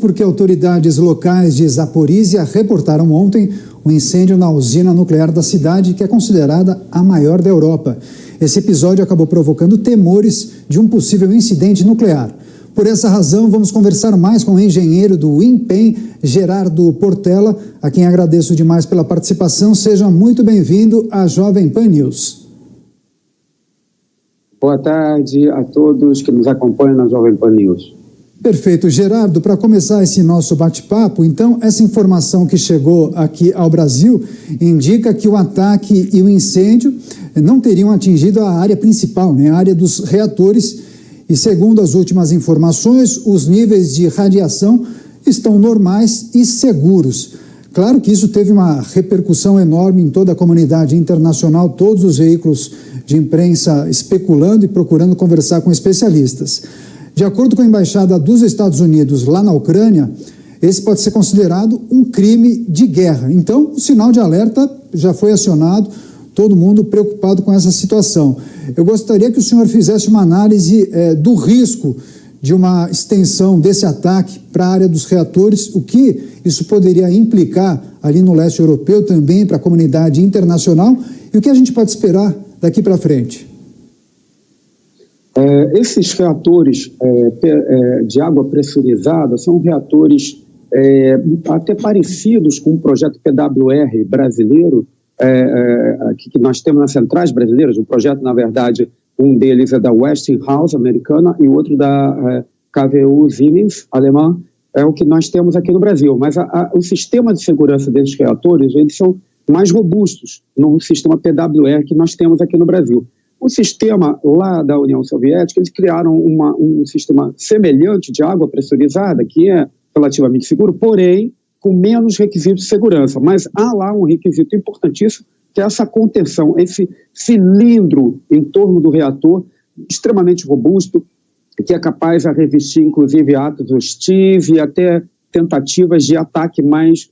porque autoridades locais de Zaporizhia reportaram ontem o incêndio na usina nuclear da cidade, que é considerada a maior da Europa. Esse episódio acabou provocando temores de um possível incidente nuclear. Por essa razão, vamos conversar mais com o engenheiro do INPEM, Gerardo Portela, a quem agradeço demais pela participação. Seja muito bem-vindo à Jovem Pan News. Boa tarde a todos que nos acompanham na Jovem Pan News. Perfeito. Gerardo, para começar esse nosso bate-papo, então, essa informação que chegou aqui ao Brasil indica que o ataque e o incêndio não teriam atingido a área principal, né, a área dos reatores, e segundo as últimas informações, os níveis de radiação estão normais e seguros. Claro que isso teve uma repercussão enorme em toda a comunidade internacional, todos os veículos de imprensa especulando e procurando conversar com especialistas. De acordo com a Embaixada dos Estados Unidos lá na Ucrânia, esse pode ser considerado um crime de guerra. Então, o sinal de alerta já foi acionado, todo mundo preocupado com essa situação. Eu gostaria que o senhor fizesse uma análise do risco de uma extensão desse ataque para a área dos reatores, o que isso poderia implicar ali no leste europeu também para a comunidade internacional e o que a gente pode esperar daqui para frente. Esses reatores de água pressurizada são reatores até parecidos com o projeto PWR brasileiro, que nós temos nas centrais brasileiras. O projeto, na verdade, um deles é da Westinghouse, americana, e o outro da KWU Siemens, alemã, é o que nós temos aqui no Brasil. Mas o sistema de segurança desses reatores, eles são mais robustos no sistema PWR que nós temos aqui no Brasil. O sistema lá da União Soviética, eles criaram um sistema semelhante de água pressurizada, que é relativamente seguro, porém com menos requisitos de segurança. Mas há lá um requisito importantíssimo, que é essa contenção, esse cilindro em torno do reator, extremamente robusto, que é capaz de resistir, inclusive, atos hostis e até tentativas de ataque mais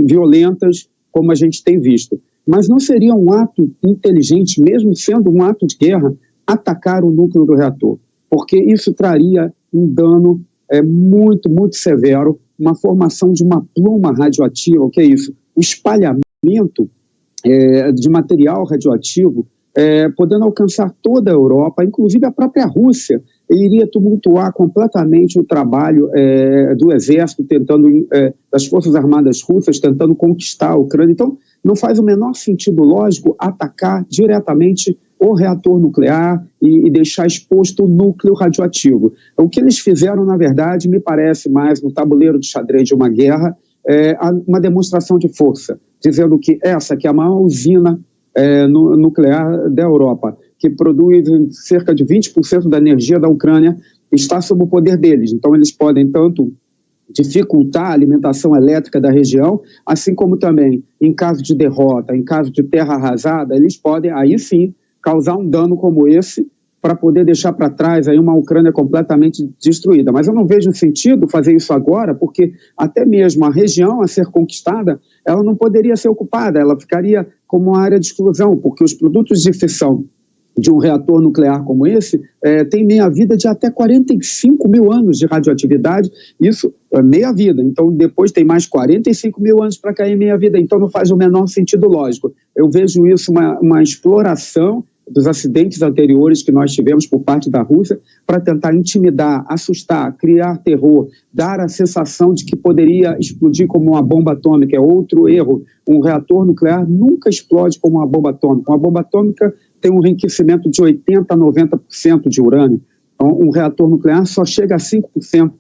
violentas, como a gente tem visto. Mas não seria um ato inteligente, mesmo sendo um ato de guerra, atacar o núcleo do reator, porque isso traria um dano muito, muito severo, uma formação de uma pluma radioativa. O que é isso? O espalhamento de material radioativo, podendo alcançar toda a Europa, inclusive a própria Rússia, iria tumultuar completamente o trabalho do exército, das forças armadas russas, tentando conquistar a Ucrânia. Então, não faz o menor sentido lógico atacar diretamente o reator nuclear e deixar exposto o núcleo radioativo. O que eles fizeram, na verdade, me parece mais no tabuleiro de xadrez de uma guerra, uma demonstração de força, dizendo que essa que é a maior usina nuclear da Europa, que produz cerca de 20% da energia da Ucrânia, está sob o poder deles. Então, eles podem tanto dificultar a alimentação elétrica da região, assim como também, em caso de derrota, em caso de terra arrasada, eles podem, aí sim, causar um dano como esse, para poder deixar para trás aí uma Ucrânia completamente destruída. Mas eu não vejo sentido fazer isso agora, porque até mesmo a região a ser conquistada, ela não poderia ser ocupada, ela ficaria como uma área de exclusão, porque os produtos de fissão de um reator nuclear como esse tem meia-vida de até 45 mil anos de radioatividade, isso é meia-vida, então depois tem mais 45 mil anos para cair meia-vida, então não faz o menor sentido lógico. Eu vejo isso uma exploração dos acidentes anteriores que nós tivemos por parte da Rússia para tentar intimidar, assustar, criar terror, dar a sensação de que poderia explodir como uma bomba atômica. É outro erro. Um reator nuclear nunca explode como uma bomba atômica. Uma bomba atômica tem um enriquecimento de 80% a 90% de urânio. Então, um reator nuclear só chega a 5%.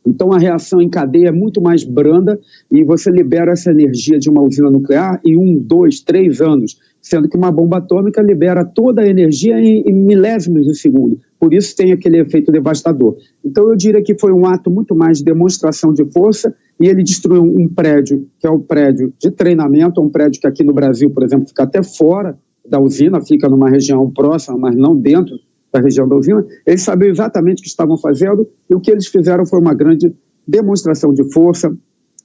Então, a reação em cadeia é muito mais branda e você libera essa energia de uma usina nuclear em 1, 2, 3 anos, sendo que uma bomba atômica libera toda a energia em milésimos de segundo. Por isso tem aquele efeito devastador. Então, eu diria que foi um ato muito mais de demonstração de força e ele destruiu um prédio, que é o prédio de treinamento, um prédio que aqui no Brasil, por exemplo, fica até fora da usina, fica numa região próxima, mas não dentro da região da usina. Eles sabiam exatamente o que estavam fazendo e o que eles fizeram foi uma grande demonstração de força,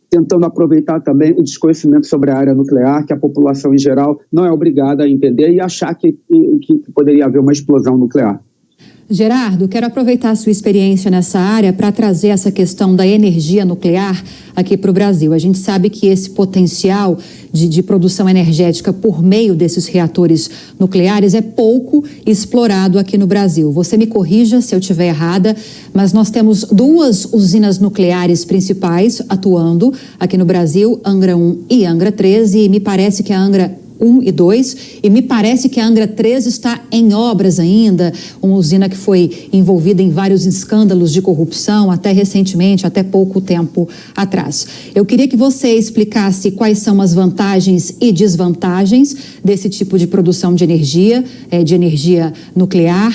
tentando aproveitar também o desconhecimento sobre a área nuclear, que a população em geral não é obrigada a entender e achar que poderia haver uma explosão nuclear. Gerardo, quero aproveitar a sua experiência nessa área para trazer essa questão da energia nuclear aqui para o Brasil. A gente sabe que esse potencial de produção energética por meio desses reatores nucleares é pouco explorado aqui no Brasil. Você me corrija se eu estiver errada, mas nós temos 2 usinas nucleares principais atuando aqui no Brasil, Angra 1 e Angra 3, e me parece que a Angra 1 e 2, e me parece que a Angra 3 está em obras ainda, uma usina que foi envolvida em vários escândalos de corrupção até recentemente, até pouco tempo atrás. Eu queria que você explicasse quais são as vantagens e desvantagens desse tipo de produção de energia nuclear,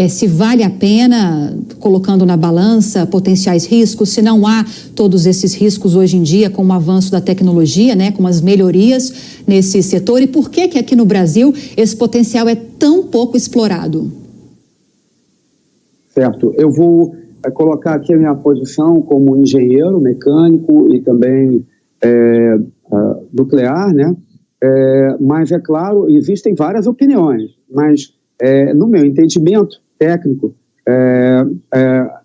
se vale a pena, colocando na balança potenciais riscos, se não há todos esses riscos hoje em dia com o avanço da tecnologia, né, com as melhorias nesse setor, e por que aqui no Brasil esse potencial é tão pouco explorado? Certo. Eu vou colocar aqui a minha posição como engenheiro mecânico e também nuclear, né? Mas, é claro, existem várias opiniões, mas no meu entendimento técnico,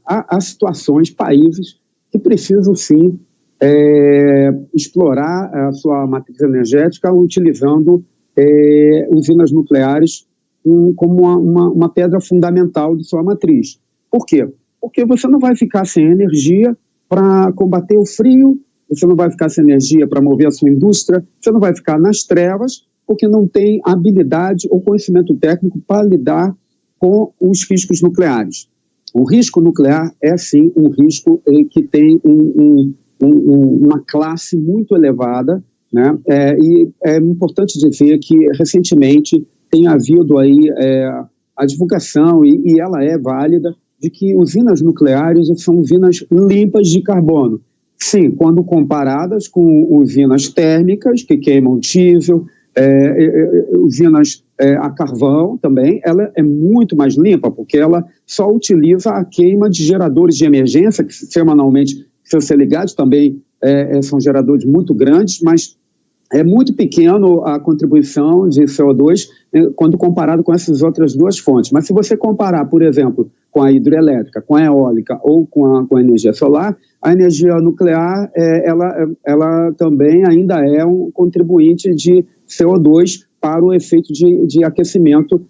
há situações, países que precisam sim explorar a sua matriz energética utilizando usinas nucleares como uma pedra fundamental de sua matriz. Por quê? Porque você não vai ficar sem energia para combater o frio, você não vai ficar sem energia para mover a sua indústria, você não vai ficar nas trevas porque não tem habilidade ou conhecimento técnico para lidar com os riscos nucleares. O risco nuclear é, sim, um risco que tem uma classe muito elevada, né? E é importante dizer que recentemente tem havido aí a divulgação, e ela é válida, de que usinas nucleares são usinas limpas de carbono. Sim, quando comparadas com usinas térmicas que queimam diesel, usinas a carvão também, ela é muito mais limpa, porque ela só utiliza a queima de geradores de emergência, que semanalmente precisam ser ligados, também são geradores muito grandes, mas é muito pequeno a contribuição de CO2 quando comparado com essas outras 2 fontes. Mas se você comparar, por exemplo, com a hidrelétrica, com a eólica ou com a energia solar, a energia nuclear ela também ainda é um contribuinte de CO2 para o efeito de aquecimento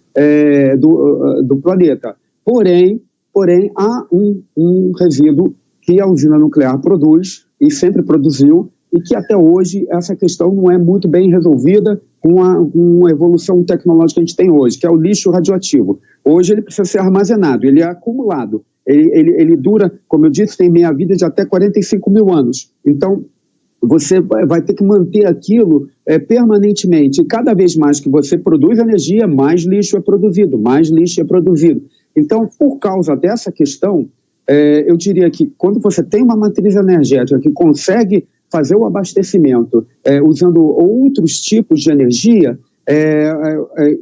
do planeta. Porém, há um resíduo que a usina nuclear produz e sempre produziu, e que até hoje essa questão não é muito bem resolvida com a evolução tecnológica que a gente tem hoje, que é o lixo radioativo. Hoje ele precisa ser armazenado, ele é acumulado, ele dura, como eu disse, tem meia-vida de até 45 mil anos. Então, você vai ter que manter aquilo permanentemente. E cada vez mais que você produz energia, mais lixo é produzido, mais lixo é produzido. Então, por causa dessa questão, eu diria que quando você tem uma matriz energética que consegue fazer o abastecimento usando outros tipos de energia,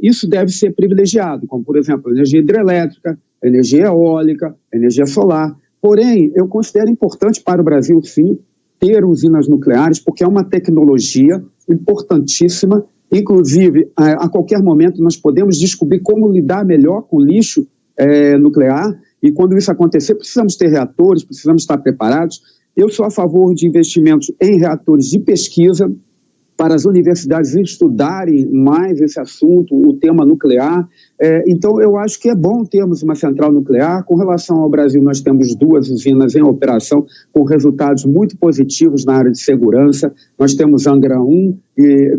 isso deve ser privilegiado, como, por exemplo, energia hidrelétrica, energia eólica, energia solar. Porém, eu considero importante para o Brasil, sim, ter usinas nucleares, porque é uma tecnologia importantíssima. Inclusive, a qualquer momento, nós podemos descobrir como lidar melhor com o lixo nuclear, e quando isso acontecer, precisamos ter reatores, precisamos estar preparados. Eu sou a favor de investimentos em reatores de pesquisa para as universidades estudarem mais esse assunto, o tema nuclear. Então, eu acho que é bom termos uma central nuclear. Com relação ao Brasil, nós temos 2 usinas em operação com resultados muito positivos na área de segurança. Nós temos Angra 1,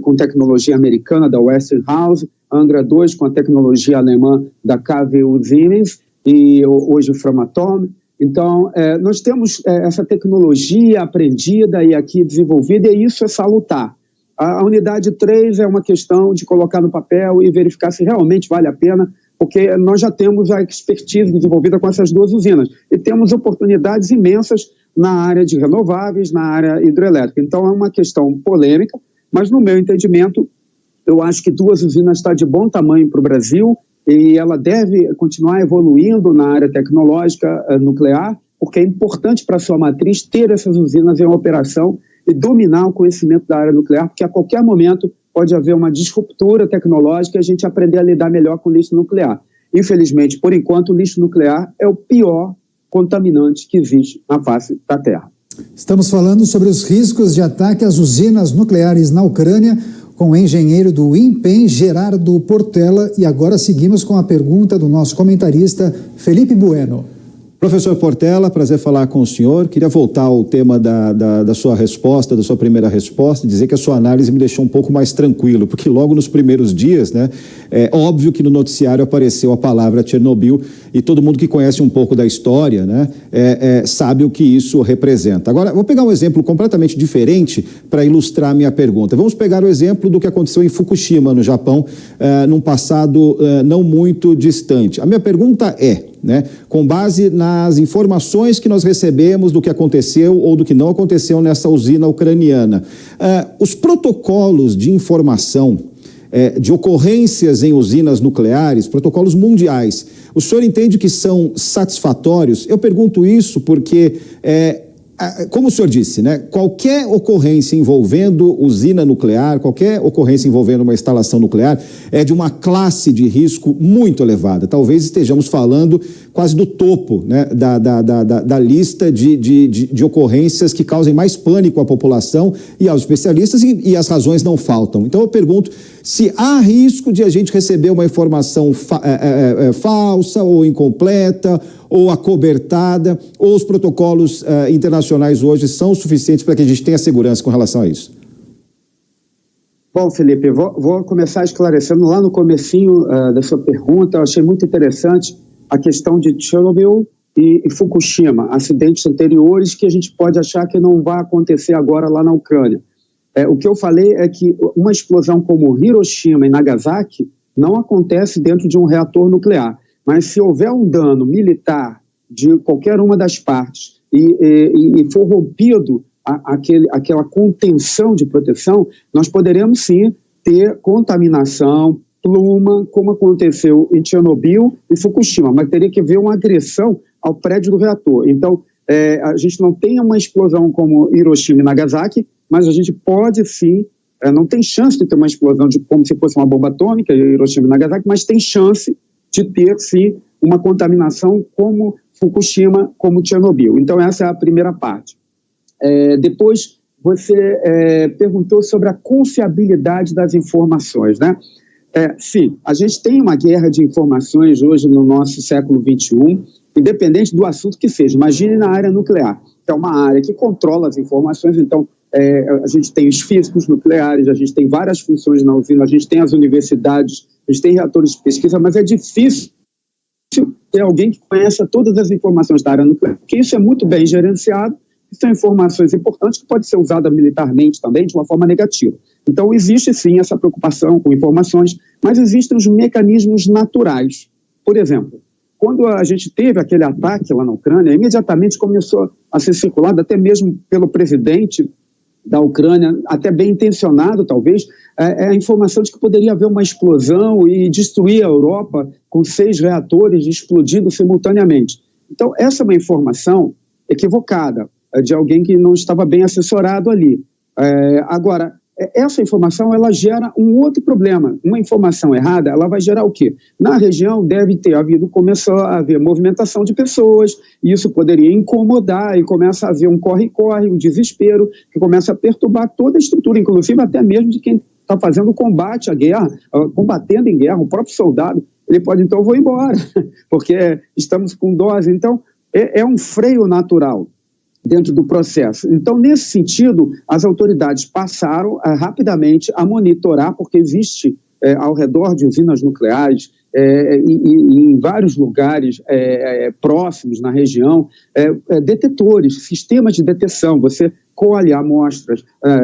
com tecnologia americana da Westinghouse, Angra 2 com a tecnologia alemã da KWO Siemens e hoje o Framatome. Então, nós temos essa tecnologia aprendida e aqui desenvolvida, e isso é salutar. A unidade 3 é uma questão de colocar no papel e verificar se realmente vale a pena, porque nós já temos a expertise desenvolvida com essas 2 usinas e temos oportunidades imensas na área de renováveis, na área hidrelétrica. Então, é uma questão polêmica, mas no meu entendimento, eu acho que 2 usinas está de bom tamanho para o Brasil, e ela deve continuar evoluindo na área tecnológica nuclear, porque é importante para a sua matriz ter essas usinas em operação e dominar o conhecimento da área nuclear, porque a qualquer momento pode haver uma disruptura tecnológica e a gente aprender a lidar melhor com o lixo nuclear. infelizmente, por enquanto, o lixo nuclear é o pior contaminante que existe na face da Terra. Estamos falando sobre os riscos de ataque às usinas nucleares na Ucrânia com o engenheiro do INPEM, Gerardo Portela, e agora seguimos com a pergunta do nosso comentarista Felipe Bueno. Professor Portela, prazer falar com o senhor. Queria voltar ao tema da sua resposta, da sua primeira resposta, dizer que a sua análise me deixou um pouco mais tranquilo, porque logo nos primeiros dias, né, é óbvio que no noticiário apareceu a palavra Chernobyl e todo mundo que conhece um pouco da história, né, sabe o que isso representa. Agora, vou pegar um exemplo completamente diferente para ilustrar a minha pergunta. Vamos pegar o exemplo do que aconteceu em Fukushima, no Japão, num passado não muito distante. A minha pergunta é, né, com base nas informações que nós recebemos do que aconteceu ou do que não aconteceu nessa usina ucraniana, os protocolos de informação de ocorrências em usinas nucleares, protocolos mundiais, o senhor entende que são satisfatórios? Eu pergunto isso porque como o senhor disse, né, qualquer ocorrência envolvendo usina nuclear, qualquer ocorrência envolvendo uma instalação nuclear é de uma classe de risco muito elevada. Talvez estejamos falando quase do topo, né, da lista de ocorrências que causem mais pânico à população e aos especialistas, e as razões não faltam. Então eu pergunto se há risco de a gente receber uma informação falsa ou incompleta ou acobertada, ou os protocolos internacionais hoje são suficientes para que a gente tenha segurança com relação a isso? Bom, Felipe, vou começar esclarecendo lá no comecinho da sua pergunta. Eu achei muito interessante a questão de Chernobyl e Fukushima, acidentes anteriores que a gente pode achar que não vai acontecer agora lá na Ucrânia. O que eu falei é que uma explosão como Hiroshima e Nagasaki não acontece dentro de um reator nuclear. Mas se houver um dano militar de qualquer uma das partes e for rompido aquela contenção de proteção, nós poderemos sim ter contaminação, pluma, como aconteceu em Chernobyl e Fukushima, mas teria que haver uma agressão ao prédio do reator. Então, a gente não tem uma explosão como Hiroshima e Nagasaki, mas a gente pode sim, não tem chance de ter uma explosão como se fosse uma bomba atômica, Hiroshima e Nagasaki, mas tem chance de ter, sim, uma contaminação como Fukushima, como Chernobyl. Então, essa é a primeira parte. Depois, você perguntou sobre a confiabilidade das informações, né? Sim, a gente tem uma guerra de informações hoje no nosso século XXI, independente do assunto que seja. Imagine na área nuclear, que é uma área que controla as informações. Então, a gente tem os físicos nucleares, a gente tem várias funções na usina, a gente tem as universidades, a gente tem reatores de pesquisa, mas é difícil ter alguém que conheça todas as informações da área nuclear, porque isso é muito bem gerenciado, são informações importantes que podem ser usadas militarmente também de uma forma negativa. Então, existe sim essa preocupação com informações, mas existem os mecanismos naturais. Por exemplo, quando a gente teve aquele ataque lá na Ucrânia, imediatamente começou a ser circulado, até mesmo pelo presidente da Ucrânia, até bem intencionado talvez, a informação de que poderia haver uma explosão e destruir a Europa com 6 reatores explodindo simultaneamente. Então, essa é uma informação equivocada, de alguém que não estava bem assessorado ali. Agora, essa informação, ela gera um outro problema. Uma informação errada, ela vai gerar o quê? Na região começou a haver movimentação de pessoas, e isso poderia incomodar, e começa a haver um corre-corre, um desespero, que começa a perturbar toda a estrutura, inclusive até mesmo de quem está fazendo o combate à guerra, combatendo em guerra, o próprio soldado, ele pode, então, vou embora, porque estamos com dose. Então, é um freio natural dentro do processo. Então, nesse sentido, as autoridades passaram rapidamente a monitorar, porque existe ao redor de usinas nucleares e em vários lugares próximos na região, detetores, sistemas de detecção. Você colhe amostras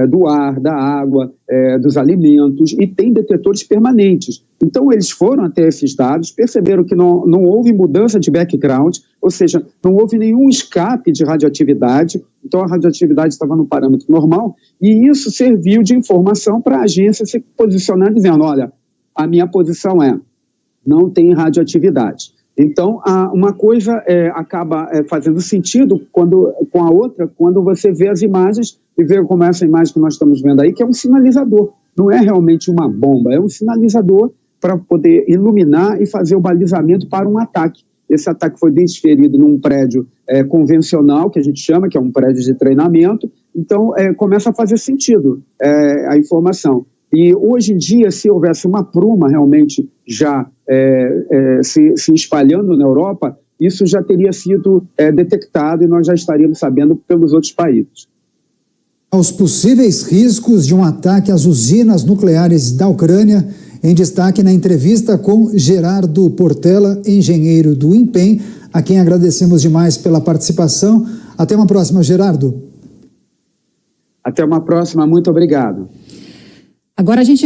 do ar, da água, dos alimentos, e tem detetores permanentes. Então, eles foram até esses dados, perceberam que não houve mudança de background, ou seja, não houve nenhum escape de radioatividade, então a radioatividade estava no parâmetro normal, e isso serviu de informação para a agência se posicionar, dizendo, olha, a minha posição não tem radioatividade. Então, uma coisa acaba fazendo sentido com a outra, quando você vê as imagens e vê como essa imagem que nós estamos vendo aí, que é um sinalizador. Não é realmente uma bomba, é um sinalizador para poder iluminar e fazer o balizamento para um ataque. Esse ataque foi desferido num prédio convencional, que a gente chama, que é um prédio de treinamento, então começa a fazer sentido a informação. E hoje em dia, se houvesse uma pruma realmente já se espalhando na Europa, isso já teria sido detectado e nós já estaríamos sabendo pelos outros países. Aos possíveis riscos de um ataque às usinas nucleares da Ucrânia, em destaque na entrevista com Gerardo Portela, engenheiro do INPEM, a quem agradecemos demais pela participação. Até uma próxima, Gerardo. Até uma próxima, muito obrigado. Agora a gente